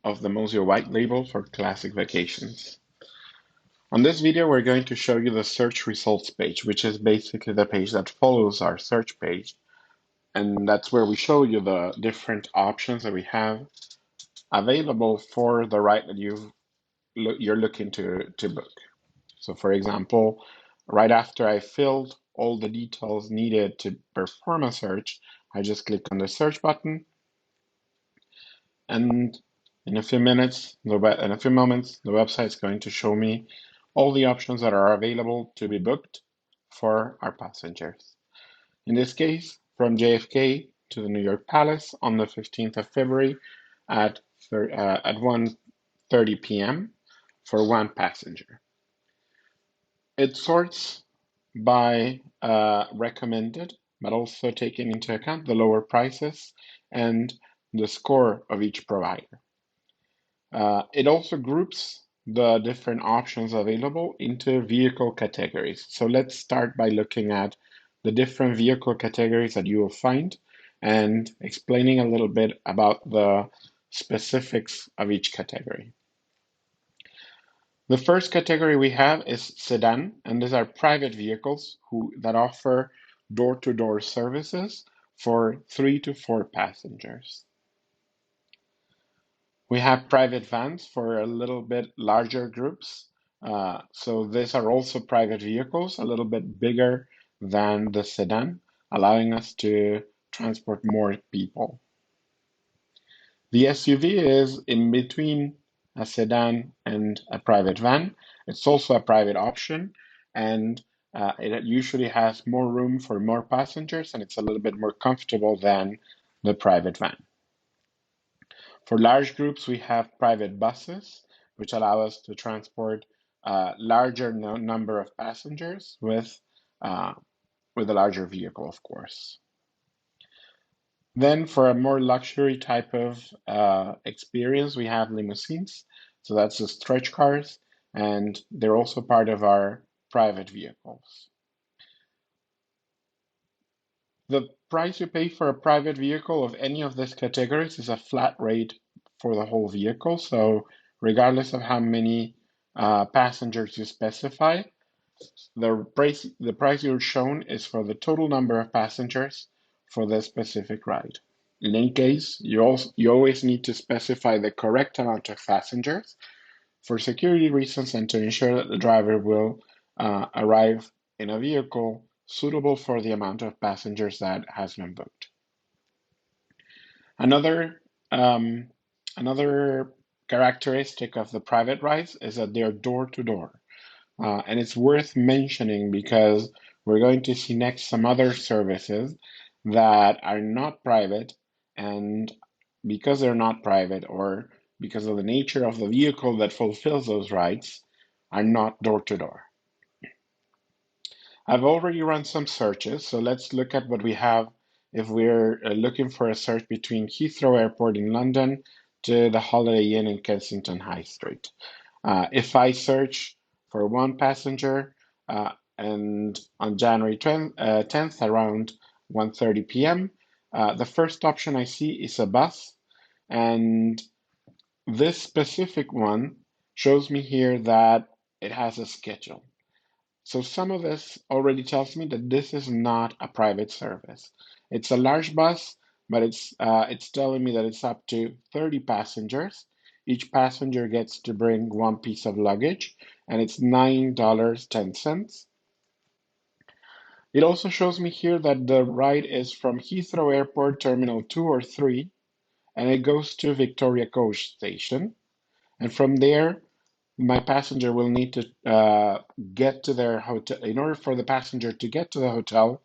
of the Mozio white label for classic vacations. On this video, we're going to show you the search results page, which is basically the page that follows our search page. And that's where we show you the different options that we have available for the ride that you're looking to book. So for example, right after I filled all the details needed to perform a search, I just click on the search button, and in a few moments, the website is going to show me all the options that are available to be booked for our passengers. In this case, from JFK to the New York Palace on the 15th of February at 1:30 p.m. for one passenger. It sorts by recommended, but also taking into account the lower prices and the score of each provider. It also groups the different options available into vehicle categories. So let's start by looking at the different vehicle categories that you will find and explaining a little bit about the specifics of each category. The first category we have is sedan, and these are private vehicles that offer door-to-door services for 3 to 4 passengers. We have private vans for a little bit larger groups. So these are also private vehicles, a little bit bigger than the sedan, allowing us to transport more people. The SUV is in between a sedan and a private van. It's also a private option, and it usually has more room for more passengers, and it's a little bit more comfortable than the private van. For large groups, we have private buses, which allow us to transport a larger number of passengers uh, with a larger vehicle, of course. Then for a more luxury type of experience, we have limousines. So that's the stretch cars, and they're also part of our private vehicles. The price you pay for a private vehicle of any of these categories is a flat rate for the whole vehicle. So regardless of how many passengers you specify, the price you're shown is for the total number of passengers for the specific ride. In any case, you always need to specify the correct amount of passengers for security reasons and to ensure that the driver will arrive in a vehicle suitable for the amount of passengers that has been booked. Another another characteristic of the private rides is that they're door to door. And it's worth mentioning because we're going to see next some other services that are not private, and because they're not private or because of the nature of the vehicle that fulfills those rides, are not door to door. I've already run some searches, so let's look at what we have if we're looking for a search between Heathrow Airport in London to the Holiday Inn in Kensington High Street. If I search for one passenger and on January 10th around 1:30 p.m., the first option I see is a bus, and this specific one shows me here that it has a schedule. So some of this already tells me that this is not a private service. It's a large bus, but it's telling me that it's up to 30 passengers. Each passenger gets to bring one piece of luggage, and it's $9.10. It also shows me here that the ride is from Heathrow Airport Terminal 2 or 3, and it goes to Victoria Coach Station. And from there, my passenger will need to get to their hotel. In order for the passenger to get to the hotel,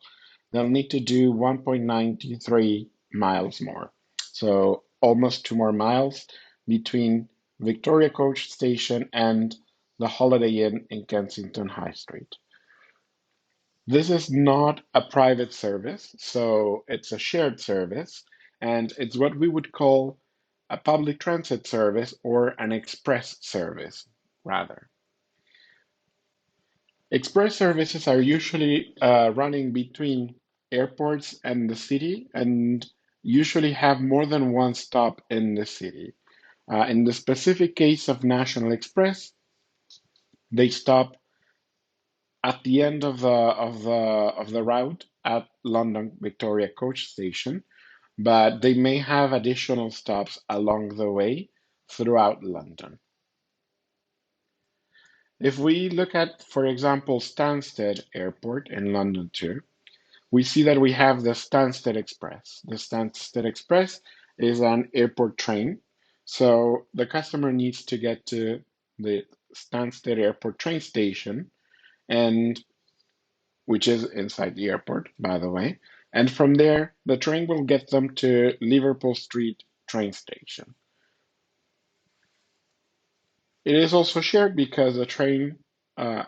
they'll need to do 1.93 miles more. So almost 2 more miles between Victoria Coach Station and the Holiday Inn in Kensington High Street. This is not a private service, so it's a shared service, and it's what we would call a public transit service or an express service, rather. Express services are usually running between airports and the city and usually have more than one stop in the city. In the specific case of National Express, they stop at the end of the route at London Victoria Coach Station, but they may have additional stops along the way throughout London. If we look at, for example, Stansted Airport in London too, we see that we have the Stansted Express. The Stansted Express is an airport train. So the customer needs to get to the Stansted Airport train station, and which is inside the airport, by the way. And from there, the train will get them to Liverpool Street train station. It is also shared because uh,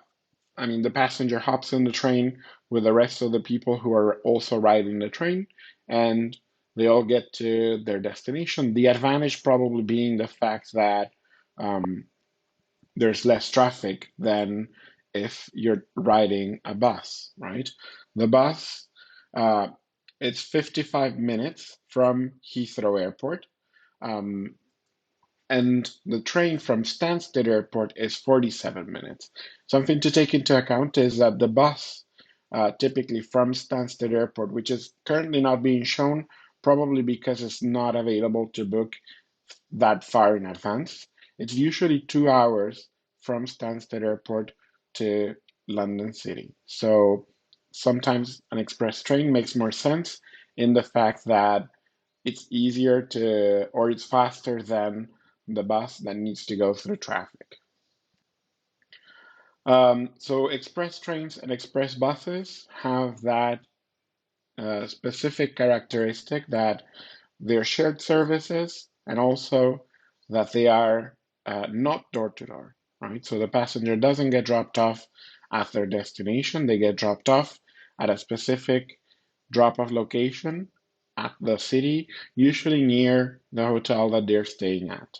the passenger hops in the train with the rest of the people who are also riding the train, and they all get to their destination. The advantage probably being the fact that um, there's less traffic than if you're riding a bus, right? The bus, uh, it's 55 minutes from Heathrow Airport. Um, and the train from Stansted Airport is 47 minutes. Something to take into account is that the bus, typically from Stansted Airport, which is currently not being shown, probably because it's not available to book that far in advance. It's usually 2 hours from Stansted Airport to London City. So sometimes an express train makes more sense in the fact that it's easier to, or it's faster than the bus that needs to go through traffic. So express trains and express buses have that specific characteristic that they're shared services and also that they are not door to door, right? So the passenger doesn't get dropped off at their destination, they get dropped off at a specific drop off location at the city, usually near the hotel that they're staying at.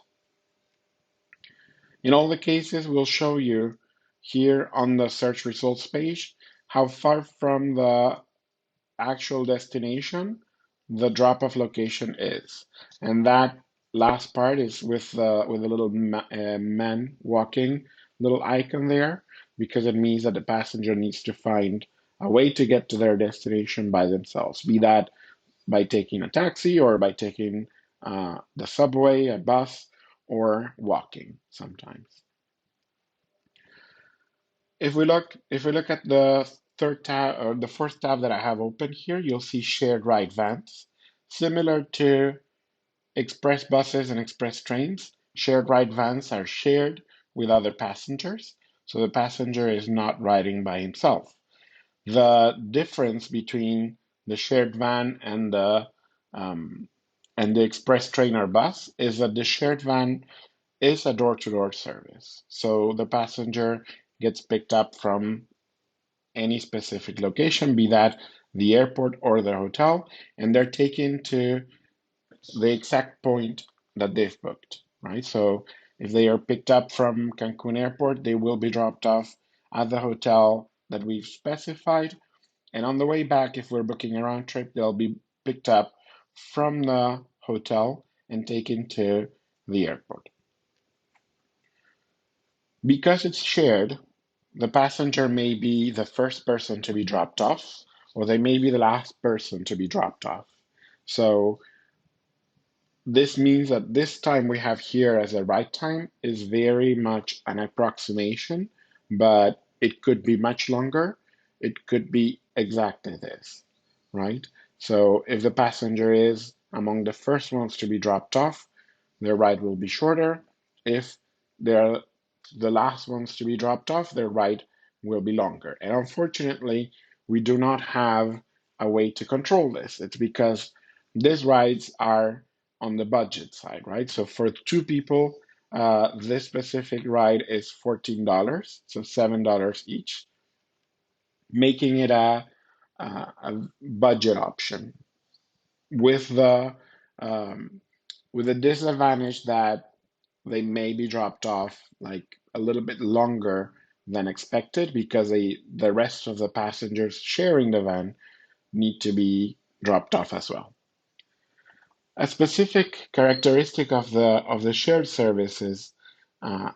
In all the cases, we'll show you here on the search results page how far from the actual destination the drop-off location is. And that last part is with a little man walking little icon there because it means that the passenger needs to find a way to get to their destination by themselves, be that by taking a taxi or by taking the subway, a bus, or walking sometimes. If we look at the third tab or the fourth tab that I have open here, you'll see shared ride vans. Similar to express buses and express trains, shared ride vans are shared with other passengers, so the passenger is not riding by himself. The difference between the shared van um, and the express train or bus is that the shared van is a door-to-door service. So the passenger gets picked up from any specific location, be that the airport or the hotel, and they're taken to the exact point that they've booked, right? So if they are picked up from Cancun Airport, they will be dropped off at the hotel that we've specified. And on the way back, if we're booking a round trip, they'll be picked up from the hotel and taken to the airport. Because it's shared, the passenger may be the first person to be dropped off, or they may be the last person to be dropped off. So this means that this time we have here as a ride time is very much an approximation, but it could be much longer. It could be exactly this, right? So if the passenger is among the first ones to be dropped off, their ride will be shorter. If they're the last ones to be dropped off, their ride will be longer. And unfortunately, we do not have a way to control this. It's because these rides are on the budget side, right? So for two people, this specific ride is $14, so $7 each, making it a budget option with the um, with the disadvantage that they may be dropped off like a little bit longer than expected because the rest of the passengers sharing the van need to be dropped off as well. A specific characteristic of the shared services, uh,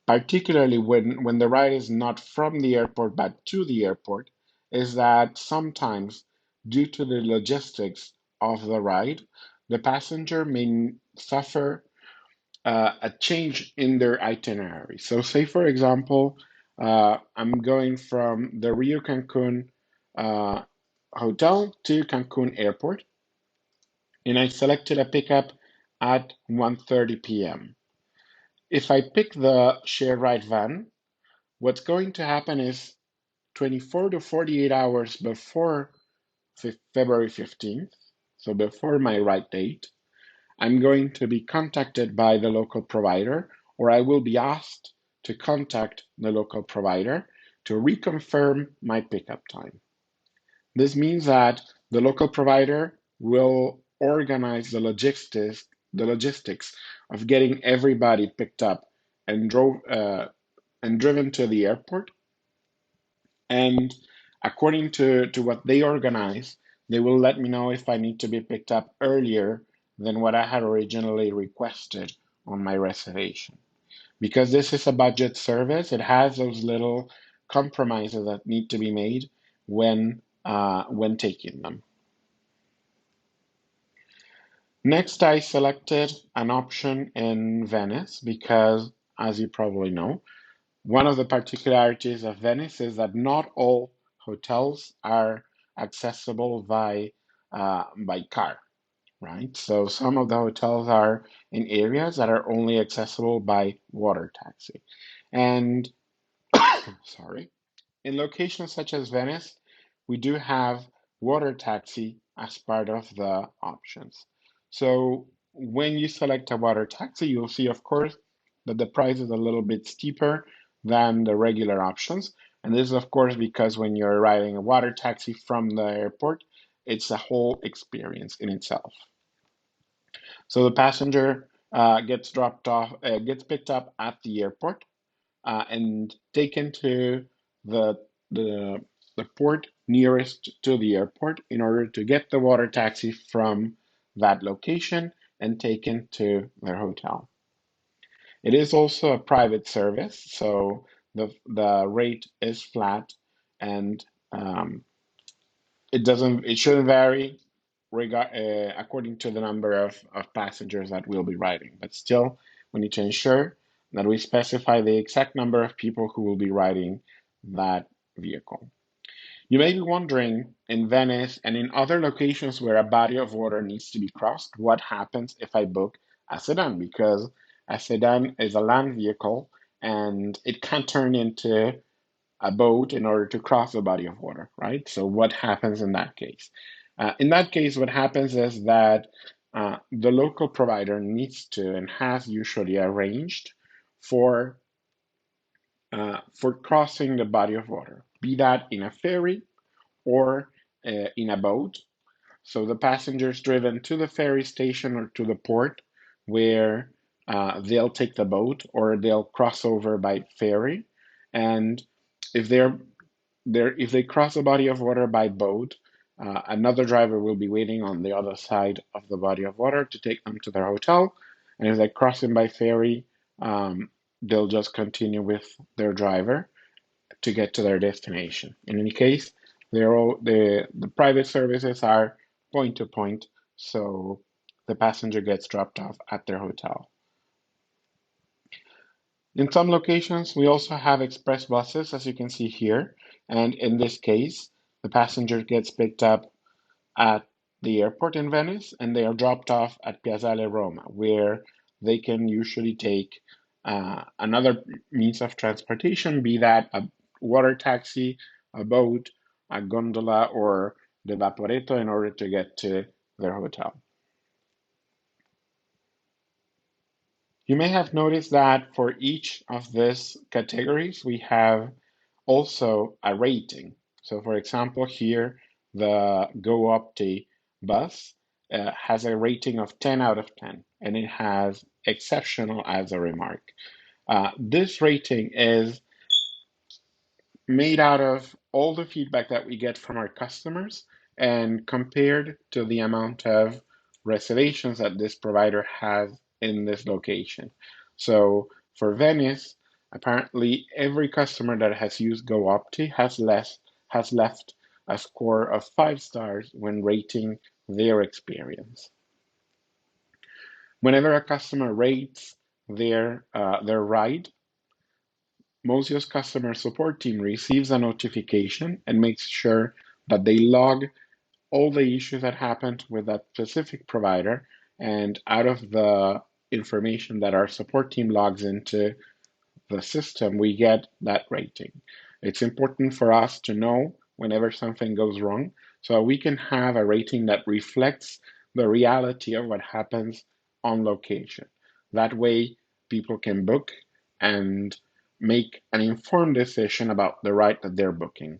particularly when the ride is not from the airport but to the airport, is that sometimes, due to the logistics of the ride, the passenger may suffer a change in their itinerary. So, say for example, I'm going from the Rio Cancun uh, hotel to Cancun Airport, and I selected a pickup at 1:30 p.m. If I pick the shared ride van, what's going to happen is 24 to 48 hours before February 15th, so before my ride date, I'm going to be contacted by the local provider, or I will be asked to contact the local provider to reconfirm my pickup time. This means that the local provider will organize the logistics of getting everybody picked up and and driven to the airport. And according to what they organize, they will let me know if I need to be picked up earlier than what I had originally requested on my reservation. Because this is a budget service, it has those little compromises that need to be made when taking them. Next, I selected an option in Venice because, as you probably know, one of the particularities of Venice is that not all hotels are accessible by car, right? So some of the hotels are in areas that are only accessible by water taxi. And sorry, in locations such as Venice, we do have water taxi as part of the options. So when you select a water taxi, you'll see, of course, that the price is a little bit steeper than the regular options. And this is, of course, because when you're riding a water taxi from the airport, it's a whole experience in itself. So the passenger gets picked up at the airport and taken to the, the the port nearest to the airport in order to get the water taxi from that location and taken to their hotel. It is also a private service, so the rate is flat and um, it shouldn't vary according to the number of passengers that we'll be riding. But still, we need to ensure that we specify the exact number of people who will be riding that vehicle. You may be wondering, in Venice and in other locations where a body of water needs to be crossed, what happens if I book a sedan? Because a sedan is a land vehicle and it can turn into a boat in order to cross a body of water, right? So what happens in that case? In that case, what happens is that the local provider needs to and has usually arranged for for crossing the body of water, be that in a ferry or in a boat. So the passengers driven to the ferry station or to the port where they'll take the boat or they'll cross over by ferry. And if if they cross a body of water by boat, another driver will be waiting on the other side of the body of water to take them to their hotel. And if they cross in by ferry, they'll just continue with their driver to get to their destination. In any case, the private services are point to point, so the passenger gets dropped off at their hotel. In some locations, we also have express buses, as you can see here, and in this case, the passenger gets picked up at the airport in Venice and they are dropped off at Piazzale Roma, where they can usually take another means of transportation, be that a water taxi, a boat, a gondola, or the Vaporetto in order to get to their hotel. You may have noticed that for each of these categories, we have also a rating. So, for example, here the Go Opti bus has a rating of 10 out of 10, and it has exceptional as a remark. This rating is made out of all the feedback that we get from our customers and compared to the amount of reservations that this provider has in this location. So for Venice, apparently every customer that has used GoOpti has left a score of 5 stars when rating their experience. Whenever a customer rates their ride, Mozio's customer support team receives a notification and makes sure that they log all the issues that happened with that specific provider. And out of the information that our support team logs into the system, we get that rating. It's important for us to know whenever something goes wrong so we can have a rating that reflects the reality of what happens on location. That way, people can book and make an informed decision about the ride that they're booking.